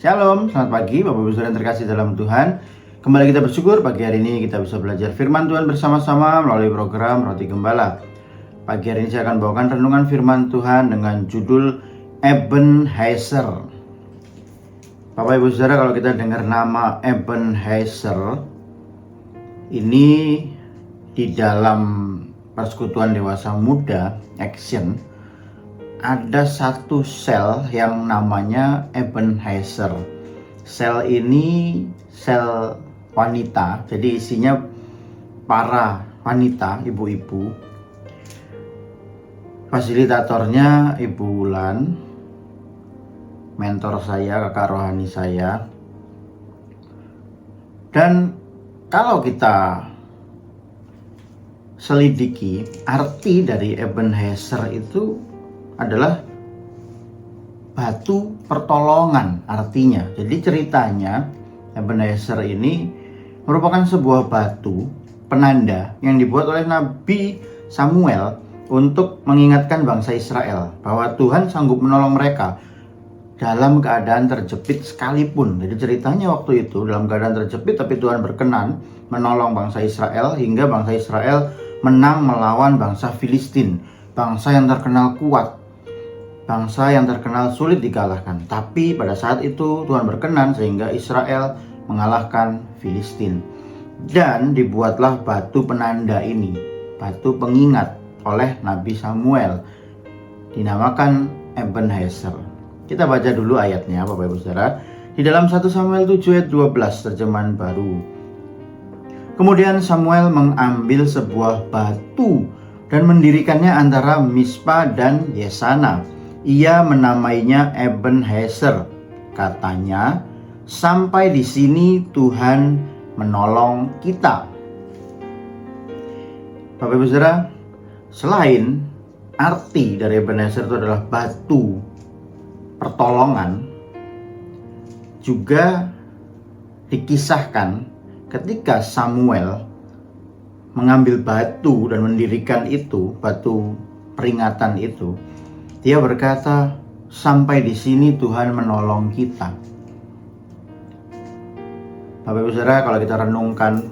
Shalom, selamat pagi Bapak Ibu Saudara yang terkasih dalam Tuhan. Kembali kita bersyukur pagi hari ini kita bisa belajar firman Tuhan bersama-sama melalui program Roti Gembala. Pagi hari ini saya akan bawakan renungan firman Tuhan dengan judul Ebenezer. Bapak Ibu Saudara, kalau kita dengar nama Ebenezer, ini di dalam persekutuan dewasa muda Action ada satu sel yang namanya Ebenezer. Sel ini sel wanita, jadi isinya para wanita, ibu-ibu. Fasilitatornya Ibu Wulan, mentor saya, kakak rohani saya. Dan kalau kita selidiki arti dari Ebenezer itu adalah batu pertolongan artinya. Jadi ceritanya Ebenezer ini merupakan sebuah batu penanda yang dibuat oleh Nabi Samuel untuk mengingatkan bangsa Israel bahwa Tuhan sanggup menolong mereka dalam keadaan terjepit sekalipun. Jadi ceritanya waktu itu dalam keadaan terjepit, tapi Tuhan berkenan menolong bangsa Israel hingga bangsa Israel menang melawan bangsa Filistin, bangsa yang terkenal kuat, bangsa yang terkenal sulit dikalahkan. Tapi pada saat itu Tuhan berkenan sehingga Israel mengalahkan Filistin. Dan dibuatlah batu penanda ini, batu pengingat oleh Nabi Samuel, dinamakan Ebenezer. Kita baca dulu ayatnya Bapak Ibu Saudara. Di dalam 1 Samuel 7 ayat 12 terjemahan baru. Kemudian Samuel mengambil sebuah batu dan mendirikannya antara Mispa dan Yesana. Ia menamainya Ebenezer. Katanya, sampai di sini Tuhan menolong kita. Bapak Ibu Saudara, selain arti dari Ebenezer itu adalah batu pertolongan, juga dikisahkan ketika Samuel mengambil batu dan mendirikan itu, batu peringatan itu, dia berkata, sampai di sini Tuhan menolong kita. Bapak Ibu Saudara, kalau kita renungkan,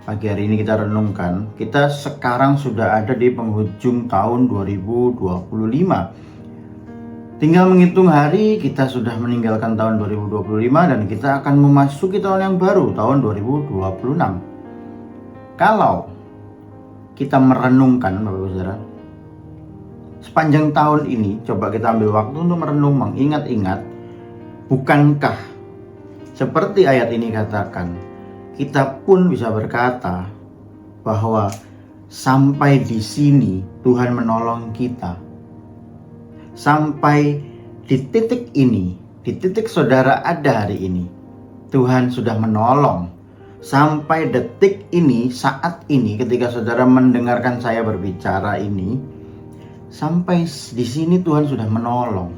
pagi hari ini kita renungkan, kita sekarang sudah ada di penghujung tahun 2025. Tinggal menghitung hari, kita sudah meninggalkan tahun 2025 dan kita akan memasuki tahun yang baru, tahun 2026. Kalau kita merenungkan, Bapak Ibu Saudara, sepanjang tahun ini, coba kita ambil waktu untuk merenung, mengingat-ingat, bukankah seperti ayat ini katakan, kita pun bisa berkata bahwa sampai di sini Tuhan menolong kita. Sampai di titik ini, di titik saudara ada hari ini, Tuhan sudah menolong. Sampai detik ini, saat ini, ketika saudara mendengarkan saya berbicara ini, sampai di sini Tuhan sudah menolong.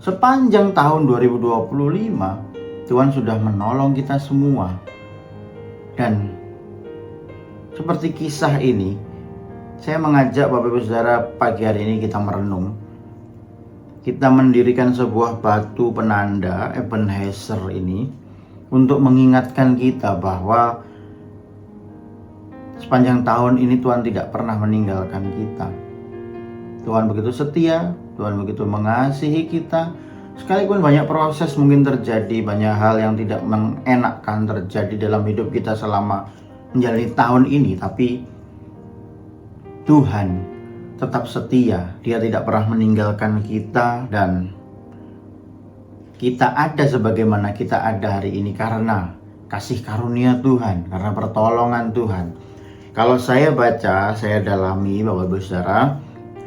Sepanjang tahun 2025, Tuhan sudah menolong kita semua. Dan seperti kisah ini, saya mengajak Bapak Ibu Saudara pagi hari ini kita merenung. Kita mendirikan sebuah batu penanda Ebenezer ini untuk mengingatkan kita bahwa sepanjang tahun ini Tuhan tidak pernah meninggalkan kita. Tuhan begitu setia, Tuhan begitu mengasihi kita. Sekalipun banyak proses mungkin terjadi, banyak hal yang tidak mengenakkan terjadi dalam hidup kita selama menjalani tahun ini, tapi Tuhan tetap setia. Dia tidak pernah meninggalkan kita dan kita ada sebagaimana kita ada hari ini karena kasih karunia Tuhan, karena pertolongan Tuhan. Kalau saya baca, saya dalami Bapak Ibu Saudara,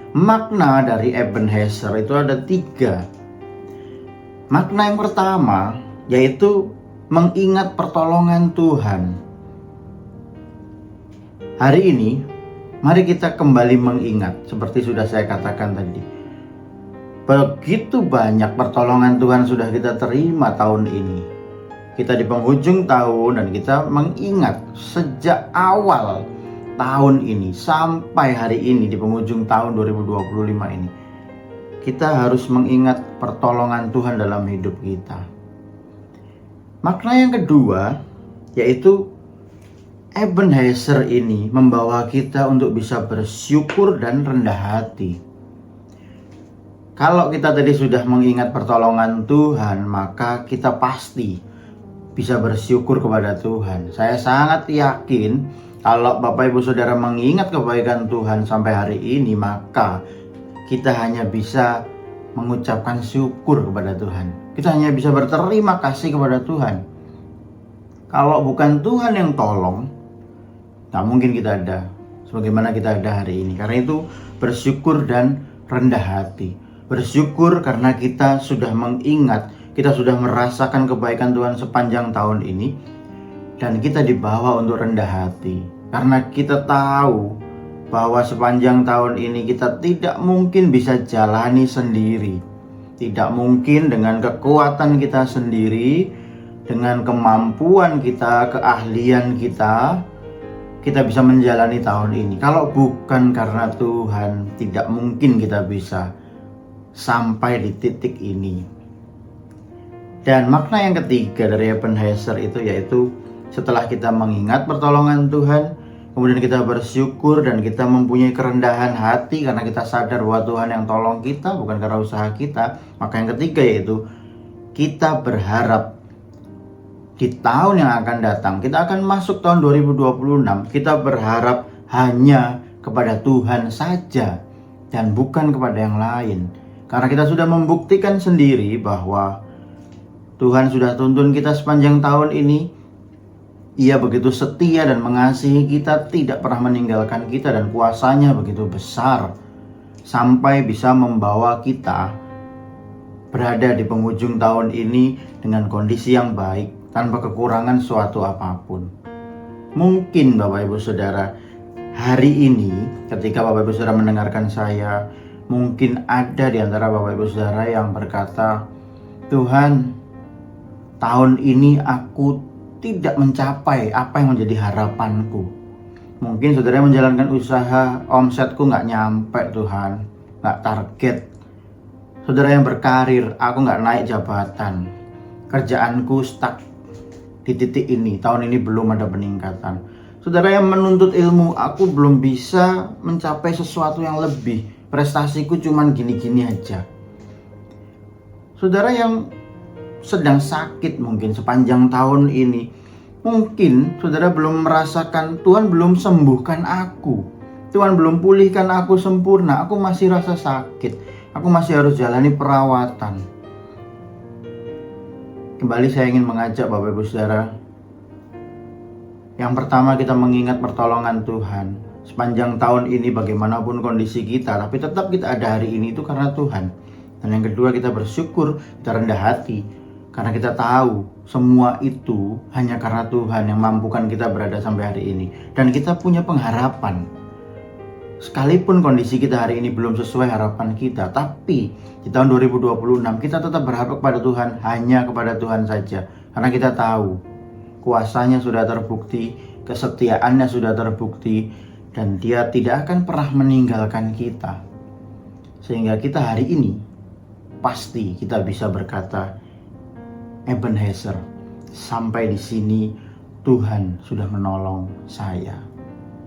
makna dari Ebenezer itu ada 3. Makna yang pertama yaitu mengingat pertolongan Tuhan. Hari ini mari kita kembali mengingat, seperti sudah saya katakan tadi. Begitu banyak pertolongan Tuhan sudah kita terima tahun ini. Kita di penghujung tahun dan kita mengingat sejak awal tahun ini sampai hari ini di penghujung tahun 2025 ini. kita harus mengingat pertolongan Tuhan dalam hidup kita. Makna yang kedua, yaitu Ebenezer ini membawa kita untuk bisa bersyukur dan rendah hati. Kalau kita tadi sudah mengingat pertolongan Tuhan, maka kita pasti bisa bersyukur kepada Tuhan. Saya sangat yakin kalau Bapak Ibu Saudara mengingat kebaikan Tuhan sampai hari ini, maka kita hanya bisa mengucapkan syukur kepada Tuhan. Kita hanya bisa berterima kasih kepada Tuhan. Kalau bukan Tuhan yang tolong, gak mungkin kita ada sebagaimana kita ada hari ini. Karena itu bersyukur dan rendah hati. Bersyukur karena kita sudah mengingat, kita sudah merasakan kebaikan Tuhan sepanjang tahun ini, dan kita dibawa untuk rendah hati. Karena kita tahu bahwa sepanjang tahun ini kita tidak mungkin bisa jalani sendiri. Tidak mungkin dengan kekuatan kita sendiri, dengan kemampuan kita, keahlian kita bisa menjalani tahun ini. Kalau bukan karena Tuhan, tidak mungkin kita bisa sampai di titik ini. Dan makna yang ketiga dari Ebenezer itu yaitu setelah kita mengingat pertolongan Tuhan, kemudian kita bersyukur dan kita mempunyai kerendahan hati karena kita sadar bahwa Tuhan yang tolong kita, bukan karena usaha kita. Maka yang ketiga yaitu kita berharap di tahun yang akan datang, kita akan masuk tahun 2026, kita berharap hanya kepada Tuhan saja dan bukan kepada yang lain. Karena kita sudah membuktikan sendiri bahwa Tuhan sudah tuntun kita sepanjang tahun ini. Ia begitu setia dan mengasihi kita, tidak pernah meninggalkan kita, dan kuasanya begitu besar sampai bisa membawa kita berada di penghujung tahun ini dengan kondisi yang baik tanpa kekurangan suatu apapun. Mungkin Bapak Ibu Saudara, hari ini ketika Bapak Ibu Saudara mendengarkan saya, mungkin ada di antara Bapak Ibu Saudara yang berkata, Tuhan, tahun ini aku tidak mencapai apa yang menjadi harapanku. Mungkin saudara menjalankan usaha, omsetku gak nyampe Tuhan, gak target. Saudara yang berkarir, aku gak naik jabatan, kerjaanku stuck di titik ini, tahun ini belum ada peningkatan. Saudara yang menuntut ilmu, aku belum bisa mencapai sesuatu yang lebih, prestasiku cuman gini-gini aja. Saudara yang sedang sakit mungkin sepanjang tahun ini, mungkin saudara belum merasakan Tuhan belum sembuhkan aku, Tuhan belum pulihkan aku sempurna, aku masih rasa sakit, aku masih harus jalani perawatan. Kembali saya ingin mengajak Bapak Ibu Saudara, yang pertama kita mengingat pertolongan Tuhan sepanjang tahun ini, bagaimanapun kondisi kita, tapi tetap kita ada hari ini itu karena Tuhan. Dan yang kedua, kita bersyukur, kita rendah hati karena kita tahu semua itu hanya karena Tuhan yang mampukan kita berada sampai hari ini. Dan kita punya pengharapan. Sekalipun kondisi kita hari ini belum sesuai harapan kita, tapi di tahun 2026 kita tetap berharap kepada Tuhan, hanya kepada Tuhan saja. Karena kita tahu kuasanya sudah terbukti, kesetiaannya sudah terbukti, dan Dia tidak akan pernah meninggalkan kita. Sehingga kita hari ini pasti kita bisa berkata, Ebenezer, sampai di sini Tuhan sudah menolong saya.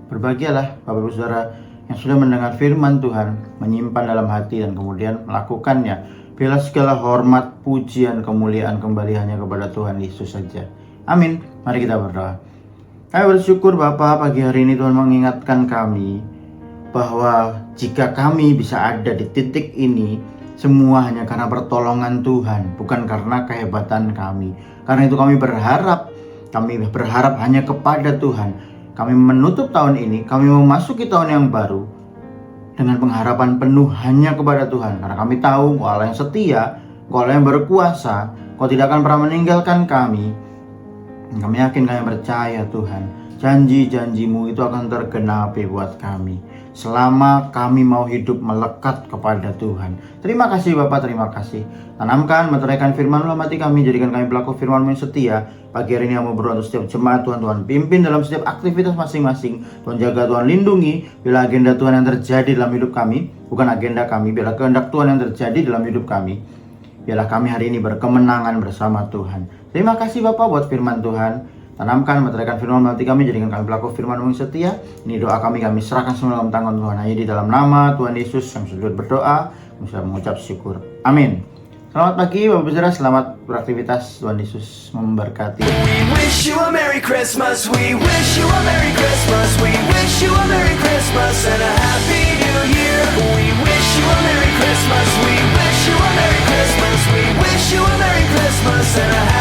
Berbahagialah Bapak Ibu Saudara yang sudah mendengar firman Tuhan, menyimpan dalam hati dan kemudian melakukannya. Bila segala hormat, pujian, kemuliaan kembali hanya kepada Tuhan Yesus saja. Amin. Mari kita berdoa. Kami bersyukur Bapa, pagi hari ini Tuhan mengingatkan kami bahwa jika kami bisa ada di titik ini, semua hanya karena pertolongan Tuhan, bukan karena kehebatan kami. Karena itu kami berharap hanya kepada Tuhan. Kami menutup tahun ini, kami memasuki tahun yang baru dengan pengharapan penuh hanya kepada Tuhan. Karena kami tahu Engkau Allah yang setia, Engkau Allah yang berkuasa, Engkau tidak akan pernah meninggalkan kami. Kami yakin, kami percaya Tuhan, janji-janji-Mu itu akan tergenapi buat kami. selama kami mau hidup melekat kepada Tuhan. Terima kasih Bapak, terima kasih. Tanamkan, meteraikan firman-Mu dalam hati kami, jadikan kami pelaku firman-Mu yang setia. Pagi hari ini kami berdoa untuk setiap jemaat Tuhan. Tuhan pimpin dalam setiap aktivitas masing-masing. Tuhan jaga, Tuhan lindungi. Bila agenda Tuhan yang terjadi dalam hidup kami, bukan agenda kami, bila kehendak Tuhan yang terjadi dalam hidup kami, biarlah kami hari ini berkemenangan bersama Tuhan. Terima kasih Bapak buat firman Tuhan. Tanamkan, meteraikan firman hati kami, jadikan kami pelaku firman-Mu yang setia. Ini doa kami serahkan semua dalam tangan Tuhan. Hanya di dalam nama Tuhan Yesus yang sudah berdoa, bisa mengucap syukur. Amin. Selamat pagi Bapak Saudara, selamat beraktivitas. Tuhan Yesus memberkati. We wish you a Merry Christmas. We wish you a Merry Christmas. We wish you a Merry Christmas and a Happy New Year. We wish you a Merry Christmas. We wish you a Merry Christmas. We wish you a Merry Christmas and a